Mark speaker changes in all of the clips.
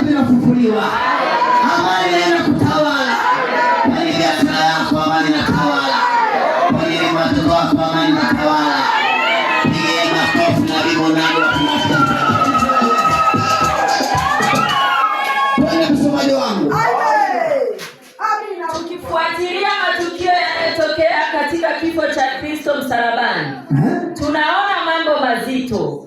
Speaker 1: vinafufuliwa. Amani inaenda kutawala kwenye biashara yako, amani inatawala kwenye watoto wako, amani inatawala. Pigie makofi na limonado wa kimafuta. Twende msomaji wangu.
Speaker 2: Ukifuatilia matukio yanayotokea katika kifo cha Kristo msalabani, tunaona mambo mazito.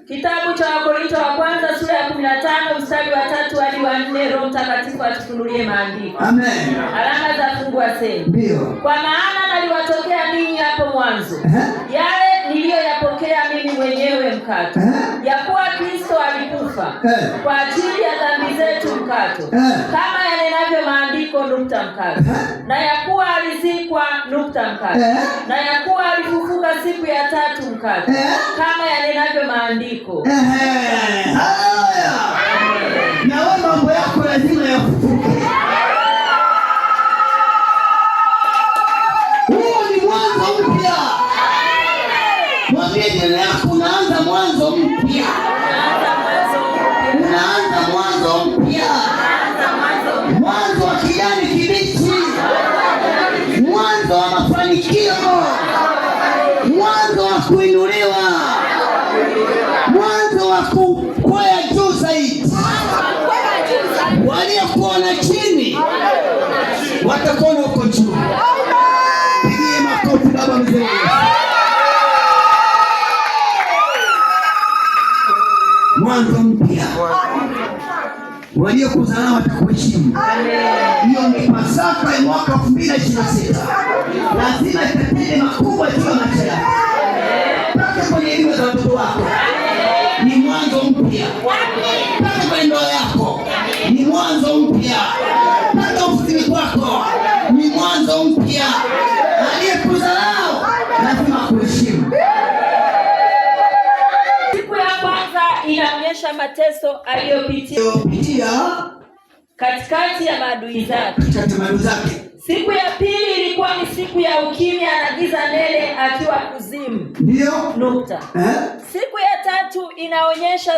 Speaker 2: Kitabu cha Wakorintho wa kwanza sura ya 15 mstari wa 3 hadi wa 4. Roho Mtakatifu atufunulie maandiko.
Speaker 1: Amen.
Speaker 2: Alama za fungu asema.
Speaker 1: Ndio.
Speaker 2: Kwa maana naliwatokea ninyi hapo mwanzo yale niliyoyapokea mimi mwenyewe mkato, ya kuwa Kristo alikufa kwa ajili ya dhambi zetu mkato, kama yanenavyo maandiko mkato, na ya kuwa alizikwa mkato, na ya kuwa alifufuka siku ya tatu mkato, kama yanenavyo maandiko.
Speaker 1: Haleluya. Na wewe mambo yako lazima yafufuke. Huo ni mwanzo mpya. Mwambie jirani yako, unaanza mwanzo mpya. Unaanza mwanzo mpya. Mwanzo wa kijani kibichi. Mwanzo wa mafanikio. Mwanzo wa kuinuliwa. Mwanzo wa kukwea juu zaidi. Waliokuona chini watakuona huko juu. Pigie makofi baba mzee. Mwanzo mpya. Waliokuzana watakuheshimu. Hiyo ni Pasaka ya mwaka 2026. Lazima itatende makubwa juu ya maisha yako. Paka kwenye elimu za watoto wako. Ni mwanzo mpya. Paka kwenye ndoa yako. Ni mwanzo mpya. Paka ofisini kwako. Ni mwanzo mpya. Aliyekuzalao lazima kuheshimu.
Speaker 2: Siku ya kwanza inaonyesha mateso aliyopitia katikati ya maadui zake. Siku ya pili ilikuwa ni siku ya ukimya na giza nene akiwa kuzimu.
Speaker 1: Ndio.
Speaker 2: Siku ya tatu inaonyesha